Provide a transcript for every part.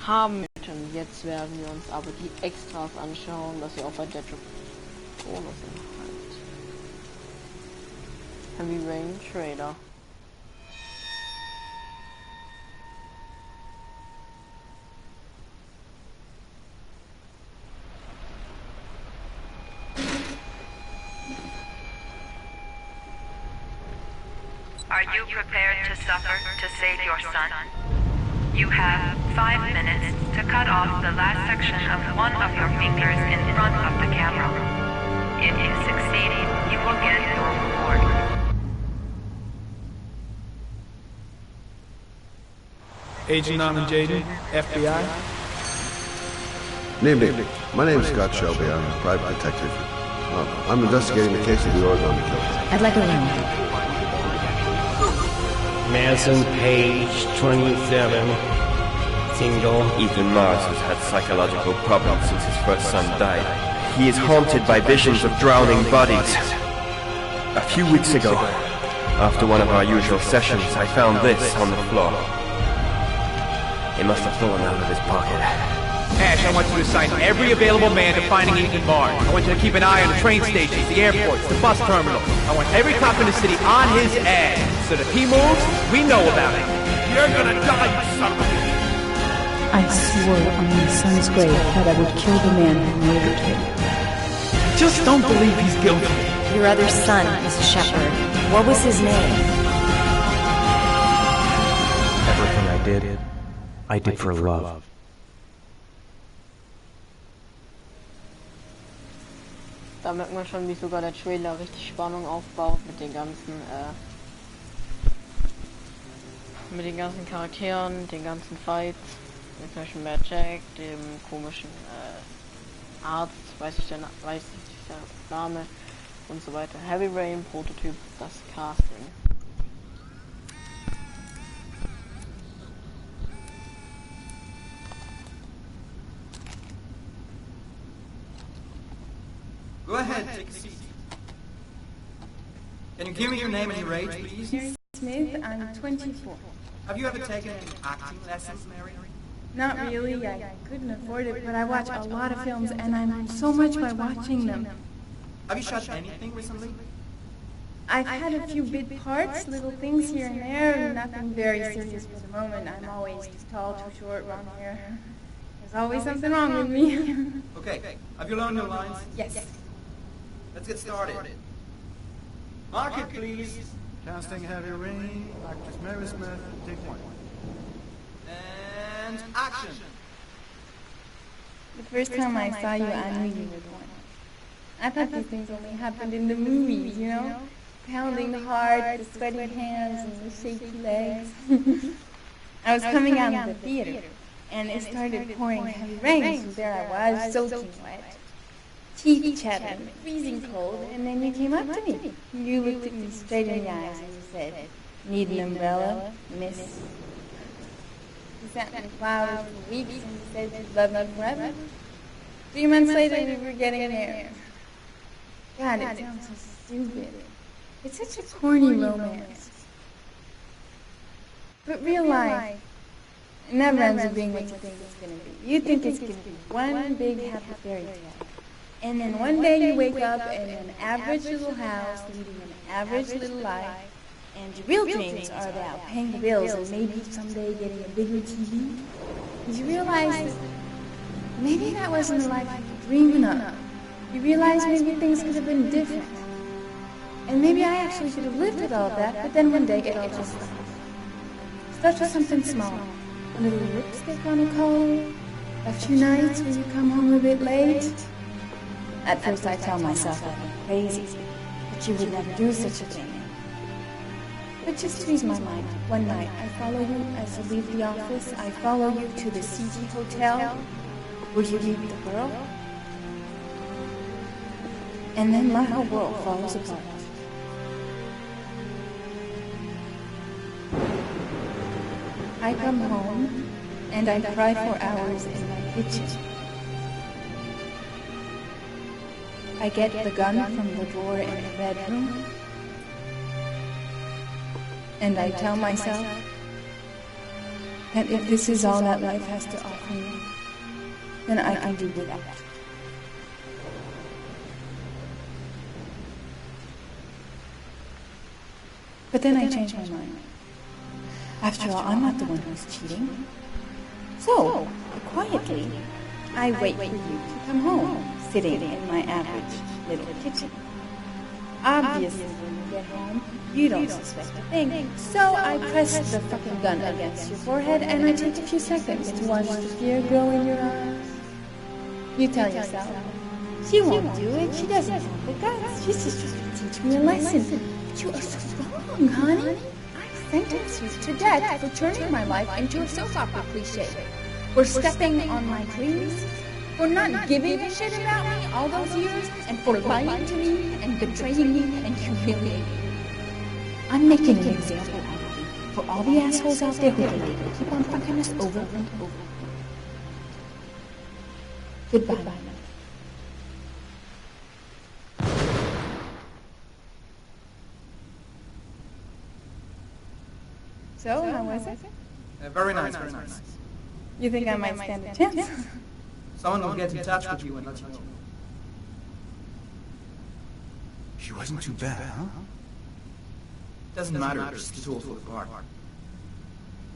haben möchten. Jetzt werden wir uns aber die Extras anschauen, dass ihr auch bei Deadlock Bonus erhaltet. Heavy Rain Trader. Are you prepared to suffer to save your son? You have 5 minutes to cut off the last section of one of your fingers in front of the camera. If you succeed, you will get your reward. Agent Norman Jaden, FBI. Good evening. My name is Scott Shelby. I'm a private detective. I'm investigating the case of the Oregon killers. I'd like a room. Madison Page, 27, single. Ethan Mars has had psychological problems since his first son died. He is haunted by visions of drowning bodies. A few weeks ago, after one of our usual sessions, I found this on the floor. He must have fallen out of his pocket. Ash, I want you to assign every available man to finding Ethan Mars. I want you to keep an eye on the train stations, the airports, the bus terminals. I want every cop in the city on his ass, so that if he moves, we know about it. You're gonna die, you son of a bitch! I swore on my son's grave that I would kill the man who murdered him. Just don't believe he's guilty. Your other son, Mr. Shepard. What was his name? Everything I did for love. Da merkt man schon, wie sogar der Trailer richtig Spannung aufbaut mit den ganzen Charakteren, den ganzen Fights, mit zum Beispiel Mad Jack, dem komischen Arzt, weiß ich der Name und so weiter. Heavy Rain, Prototyp, das Casting. Go ahead, take a seat. Can you give me your name and your age, please? Smith, I'm 24. Have you ever taken any acting lessons, Mary? Not really, I couldn't afford it, but I watch a lot of films and I learn so much by watching them. Have you shot anything recently? I've had a few bit parts, little things here and there, nothing very serious for the moment. I'm always too tall, too short, wrong hair. There's always something wrong with me. Okay, have you learned your lines? Yes. Let's get started. Mark it, please. Casting Heavy Rain, actress Mary Smith, take one. And action. The first time I saw you, I knew you were the one. I thought these things only happened in the movies, you know? Pounding the heart, the sweaty hands, and the shaky legs. I was coming out of the theater, and it started pouring heavy rain, so there I was, soaking wet. Teeth chattering, freezing cold, and then you came up to me. You looked at me straight in the eyes and you said, "Need an umbrella, miss?" You sat in the clouds for weeks and you said you'd love me forever. 3 months later, we were getting married. God, it sounds so stupid. It's such a corny romance. But real life, it never ends up being what you think it's going to be. You think it's going to be one big happy fairy tale. And then one day you wake up in an average little house, leading an average little life, and your real dreams are about paying the bills and maybe someday getting a bigger TV. You realize that maybe that wasn't the life you were dreaming of. You realize maybe things could have been different. And maybe I actually could have lived with all that, but then one day it all just stopped. Starts with something small. A little lipstick on a coat, a few nights when you come home a bit late. At first I tell myself that I'm crazy, that you would never do such a thing. But just to ease my mind, one night I follow you as you leave the office. I follow you to the CG Hotel, where you meet the girl. And then my whole world falls apart. I come home, and I cry for hours in my kitchen. I get the gun from the drawer in the bedroom, and I tell myself And if this is all that life has to offer me, then I can do without. But then I changed my mind. After all, I'm not the one who's cheating. So, quietly, I wait for you to come home, sitting in my average little kitchen. Obviously, when you get home, you don't suspect a thing. So I press the fucking gun against your forehead and I take a few seconds to watch the fear grow in your eyes. You tell yourself, she won't do it, she doesn't have the guts, she's just trying to teach me a lesson. But you are so wrong, honey. I sentenced you to death for turning my life into a soap opera cliche. For stepping on my dreams, for not giving a shit about me all those years, and for lying to me and betraying me and humiliating me. I'm making an example out of you for all the assholes out there who think they can keep on fucking us over and over. Goodbye. So, how was it? Very nice, very nice. You think I might stand a chance? Someone will get in touch with you and let you know. She wasn't too bad, huh? Doesn't matter, just a tool for the part.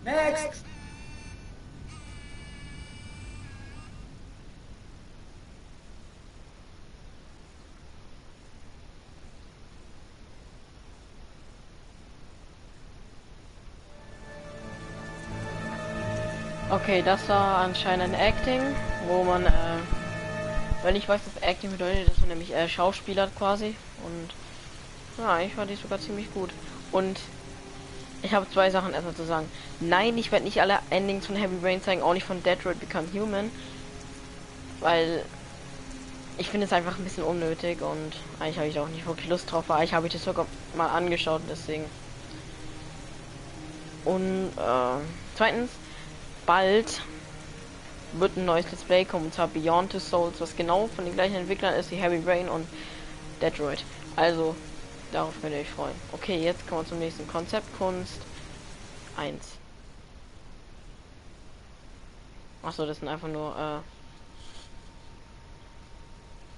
Next! Okay, das war anscheinend ein Acting, wo man, wenn ich weiß, was Acting bedeutet, dass man nämlich Schauspieler quasi. Und ja, ich fand die sogar ziemlich gut. Und ich habe zwei Sachen erstmal zu sagen. Nein, ich werde nicht alle Endings von Heavy Rain zeigen, auch nicht von Detroit Become Human. Weil ich finde es einfach ein bisschen unnötig und eigentlich habe ich auch nicht wirklich Lust drauf, weil ich habe das sogar mal angeschaut, deswegen. Und zweitens, bald wird ein neues Let's Play kommen, und zwar Beyond the Souls, was genau von den gleichen Entwicklern ist wie Heavy Rain und Detroit. Also, darauf könnt ihr euch freuen. Okay, jetzt kommen wir zum nächsten Konzeptkunst 1. Achso, das sind einfach nur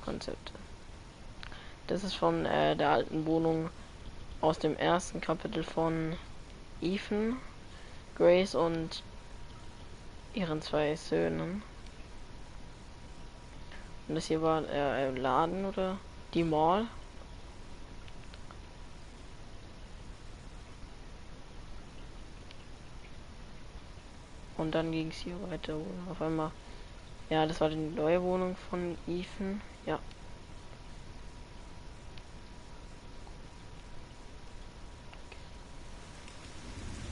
Konzepte. Das ist von der alten Wohnung aus dem ersten Kapitel von Ethan, Grace und ihren zwei Söhnen. Und das hier war ein Laden oder die Mall. Und dann ging es hier weiter, wo auf einmal, ja, das war die neue Wohnung von Ethan, ja.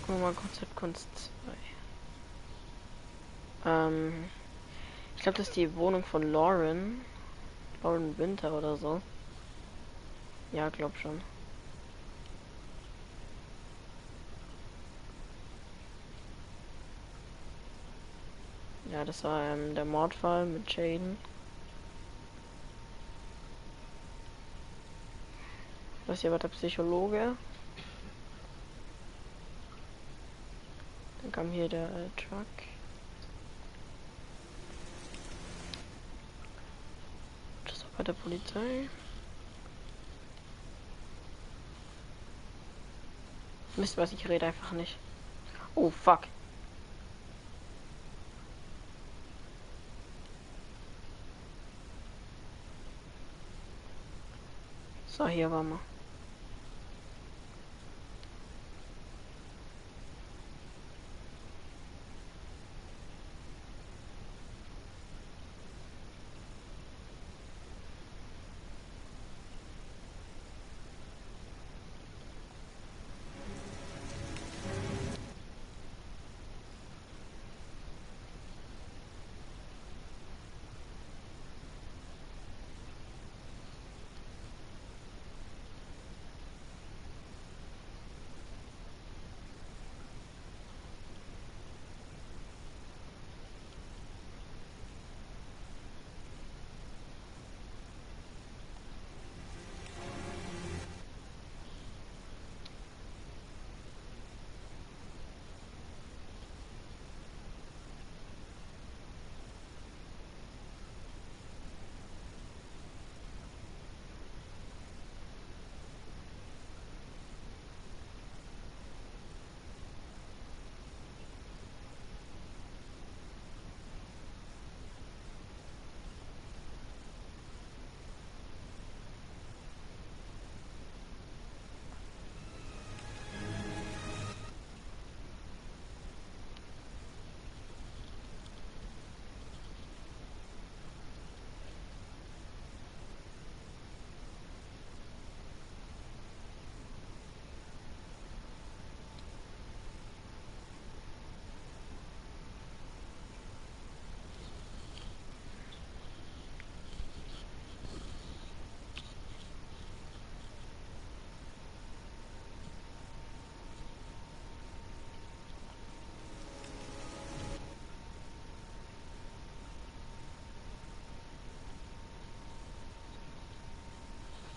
Gucken wir mal Konzeptkunst 2. Ich glaube, das ist die Wohnung von Lauren Winter oder so. Ja, glaub schon. Ja, das war der Mordfall mit Jaden. Das hier war der Psychologe. Dann kam hier der Truck. Das war bei der Polizei. Mist, was, ich rede einfach nicht. Oh, fuck. So, hier waren wir.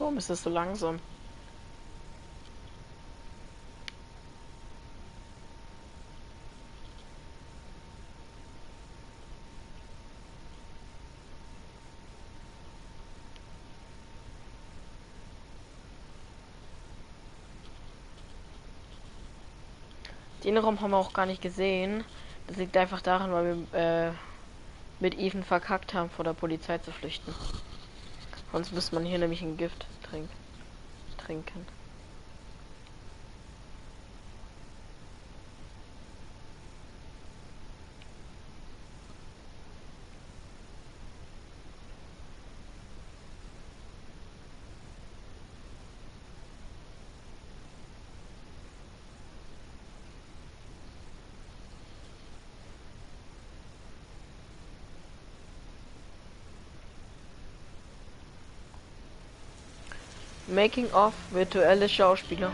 Warum ist das so langsam? Den Raum haben wir auch gar nicht gesehen. Das liegt einfach daran, weil wir mit Ethan verkackt haben, vor der Polizei zu flüchten. Sonst müsste man hier nämlich ein Gift trinken. Making of virtuelle Schauspieler.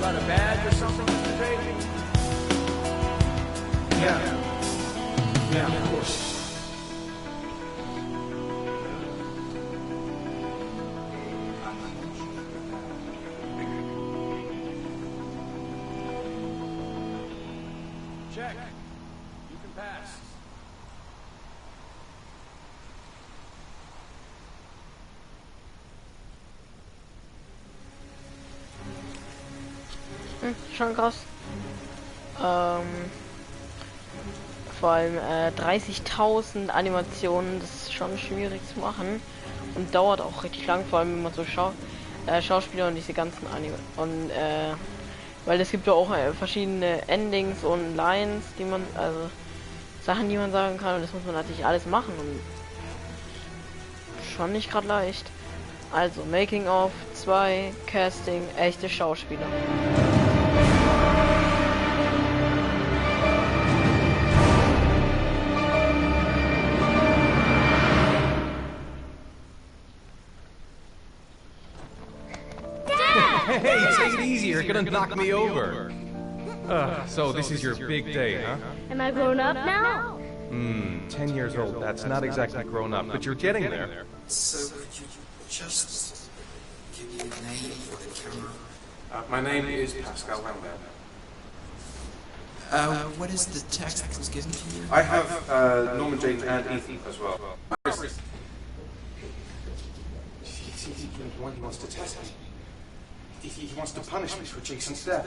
Got a badge or something, Mr. Drake? Yeah, of course. Check. You can pass. Schon krass. Vor allem 30.000 Animationen, das ist schon schwierig zu machen und dauert auch richtig lang, vor allem wenn man so Schauspieler und diese ganzen Anime und weil es gibt ja auch verschiedene Endings und Lines, die man, also Sachen, die man sagen kann, und das muss man natürlich alles machen und schon nicht gerade leicht. Also Making of 2 Casting echte Schauspieler. Hey, take it easy, you're gonna knock me over. So this is your big day, huh? Am I grown up now? 10 years old, that's not exactly grown up, but you're getting there. So could you just give me a name for the camera? My name is Pascal Lambert. What is the text that was given to you? I have Norman, Jake, and Ethan as well. He's the one who wants to test me. He wants to punish me for Jason's death.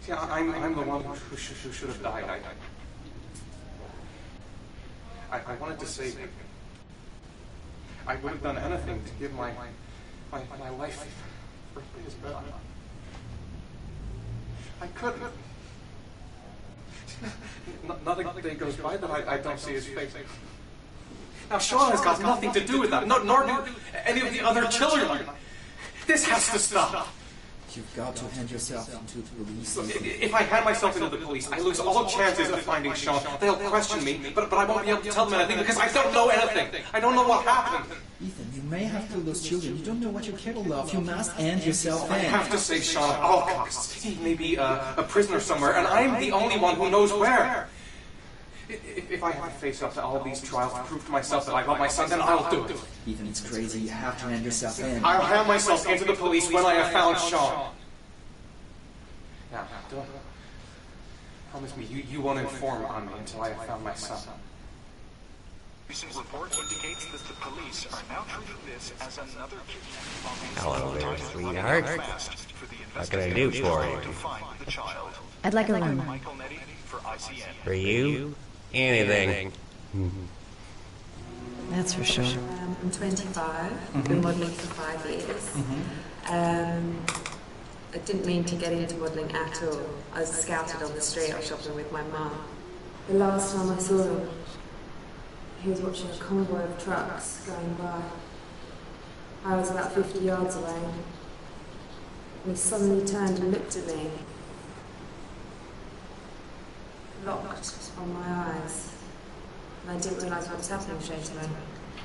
See, I'm the one who should have died. I wanted to save him. I would have done anything to give my life for his better. I couldn't. Not a day goes by that I don't see his face. Now, Sean has got nothing to do with that, nor do any of the other children. This has to stop. You've got to hand yourself into the police. Look, if I hand myself into the police, I lose all chances of finding Sean. They'll question me, but I won't be able to tell them anything because I don't know anything. I don't know what happened. Ethan, you may have killed those children. You don't know what you're capable of. You must hand yourself in. I have to save Sean at all costs. He may be a prisoner somewhere, and I'm the only one who knows where. If I have to face up to all these trials to prove to myself that I love my son, then I'll do it. Ethan, it's crazy. You have to hand yourself in. I'll hand myself into the police when I have found Sean. Now, don't promise me you won't inform on me until I have found my son. Recent report indicates that the police are now treating this as another kidnapping. Hello there, sweetheart. What can I do for you? I'd like a room. For you? Anything. That's for sure. I'm 25. I've been modelling for 5 years. I didn't mean to get into modelling at all. I was scouted on the street. I was shopping with my mum. The last time I saw him, he was watching a convoy of trucks going by. I was about 50 yards away. And he suddenly turned and looked at me. Locked on my eyes. And I didn't realise what was happening straight away.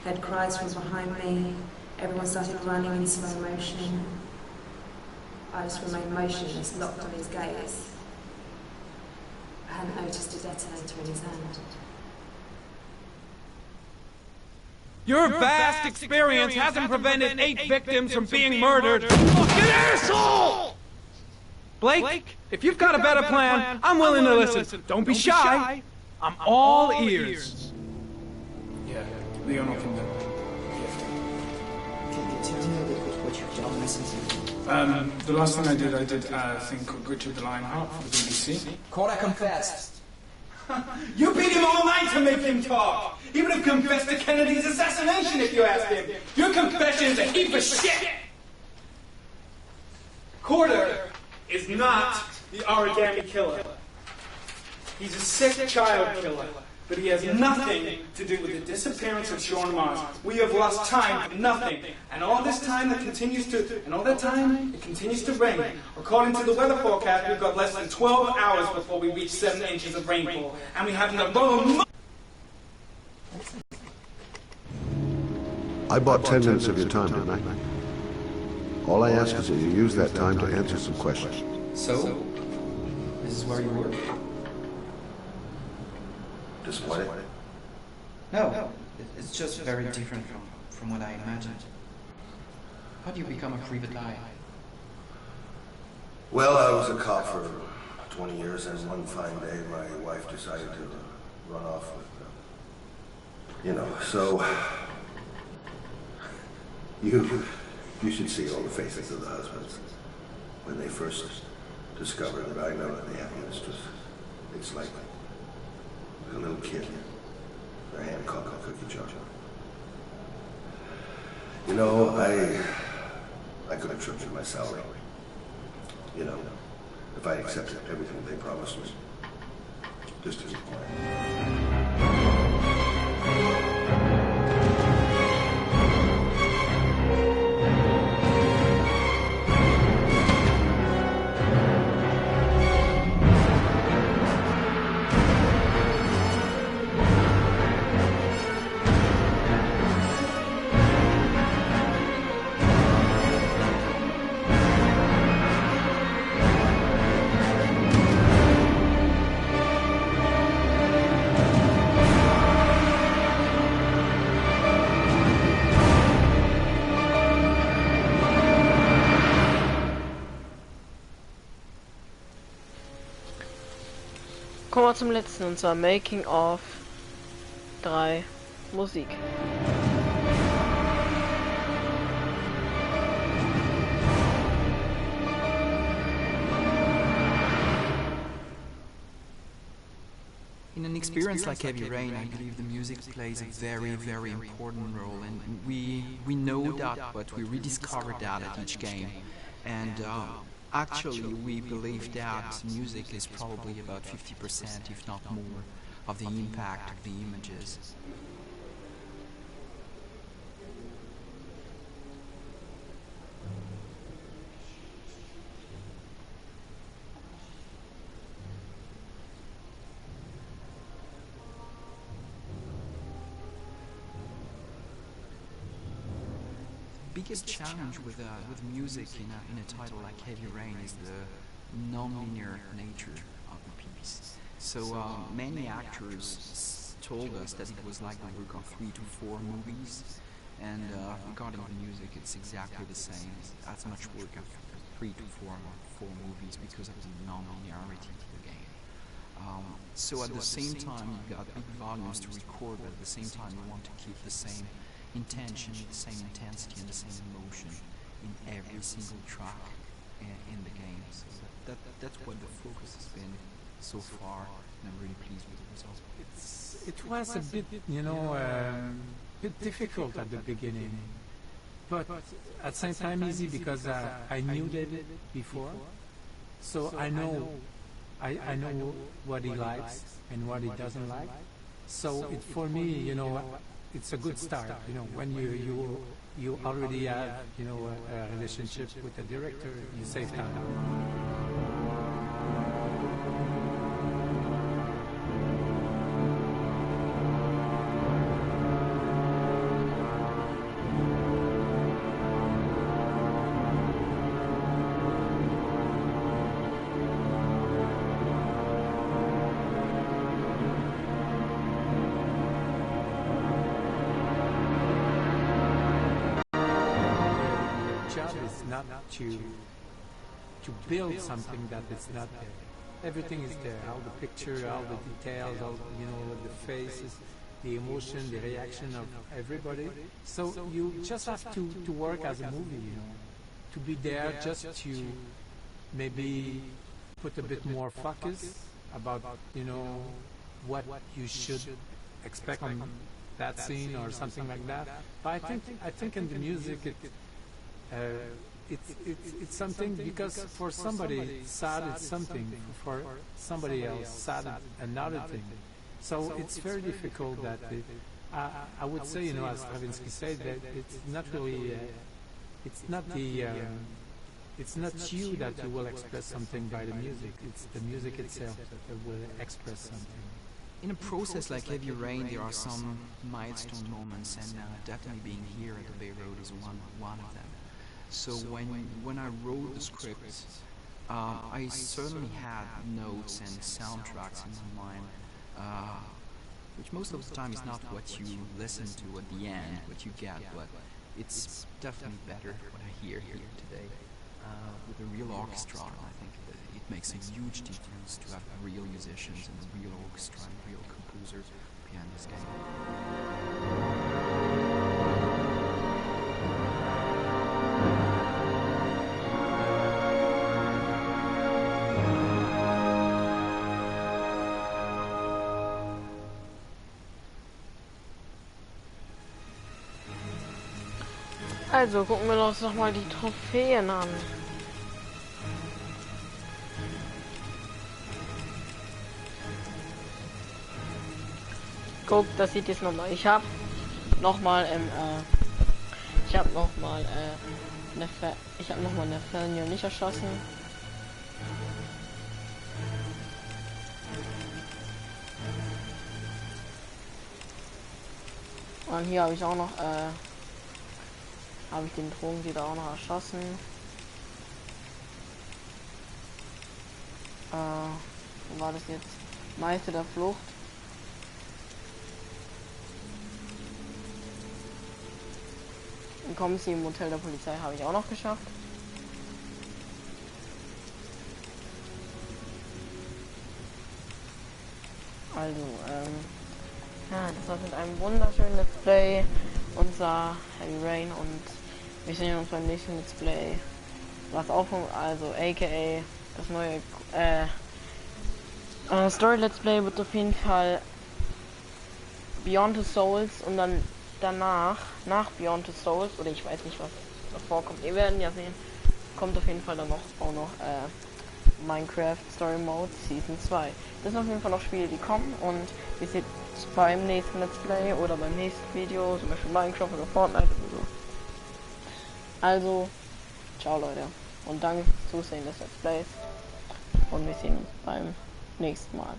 I heard cries from behind me. Everyone started running in slow motion. I just remained motionless, locked on his gaze. I hadn't noticed a detonator in his hand. Your vast experience hasn't prevented 8 victims from being murdered. Fucking asshole! Blake, if you've got a better plan, I'm willing to listen. Don't be shy. I'm all ears. Yeah, Leon can do. Can you tell me a little bit what you've done recently? The last thing I did a thing called Richard the Lionheart for the BBC. Cora confessed. You beat him all night to make him talk. He would have confessed to Kennedy's assassination if you asked him. Your confession is a heap of shit. Corder is not the origami killer. He's a sick child killer, but he has nothing to do with the disappearance of Sean Mars. We have lost time for nothing, and all this time it continues to rain. According to the weather forecast, we've got less than 12 hours before we reach 7 inches of rainfall, and we haven't a I bought 10 minutes of your time, didn't I? All I ask is that you use that time to answer some questions. So, this is where you work? Disappointed? No, it's just very different from what I imagined. How do you become a private eye? Well, I was a cop for 20 years, and one fine day my wife decided to run off with, so... You should see all the faces of the husbands when they first discovered that I know that they have mistress. It's like a little kid, their hand caught on cookie jar. I could have tripled my salary. If I accepted everything they promised me. Just as a plan. Kommen wir zum letzten, und zwar Making of 3 Musik. In an experience like Heavy Rain, I believe the music plays a very, very important role, and we know that, but we rediscover that at each game. And actually, we believe that music is probably about 50%, if not more, of the impact of the images. biggest challenge with music in a title like Heavy Rain is the non-linear nature of the piece. So many actors told us that it was like the work of 3 to 4 movies, and regarding the music, it's exactly the same. It's as much work of 3 to 4 movies because of the non-linearity of the game. So at the same time, you've got big volumes to record, but at the same time, you want to keep the same intention, the same intensity, and the same emotion in every single track in the game. So that's what the focus has been so far, and I'm really pleased with the results. It was a bit, bit difficult at the beginning, but at the same time easy because I knew David before, so I know what he likes and what he doesn't like. So for me, it's a good start. When you already have a relationship with the director, you save time. Not to build something that is not there. Everything is there. All the picture, all the details, all the faces, the emotion, the reaction of everybody. So you just have to work as a movie, to be there, just to maybe put a bit more focus about what you should expect on that scene or something like that. But I think in the music it's something, because for somebody sad it's something, for somebody else sad another thing. So it's very difficult that I would say, as Stravinsky said, that it's not really it's not you that you will express something by the music. It's the music itself that will express something. In a process like Heavy Rain, there are some milestone moments, and definitely being here at the Bay Road is one of them. So when I wrote the script, I certainly had notes and soundtracks in my mind, which most of the time is not what you listen to at the end, what you get, but it's definitely better what I hear here today. With a real orchestra, I think it makes a huge difference to have real musicians and a real orchestra and real composers behind this game. Also gucken wir uns noch mal die Trophäen an. Guck, das sieht jetzt nochmal. Ich habe nochmal eine Fernio nicht erschossen. Und hier habe ich auch noch den Drogendealer auch noch erschossen. Wo war das jetzt? Meister der Flucht. Und kommen Sie im Hotel der Polizei habe ich auch noch geschafft. Also, ja, das war mit einem wunderschönen Let's Play, unser Heavy Rain, und wir sehen uns beim nächsten Let's Play, was auch also aka das neue Story Let's Play wird auf jeden Fall Beyond the Souls, und dann danach, nach Beyond the Souls, oder ich weiß nicht, was davor kommt, wir werden ja sehen, kommt auf jeden Fall dann auch noch Minecraft Story Mode Season 2. Das sind auf jeden Fall noch Spiele, die kommen, und wir sehen uns beim nächsten Let's Play oder beim nächsten Video, zum Beispiel Minecraft oder Fortnite oder so. Also, ciao Leute, und danke fürs Zusehen des Let's Plays, und wir sehen uns beim nächsten Mal.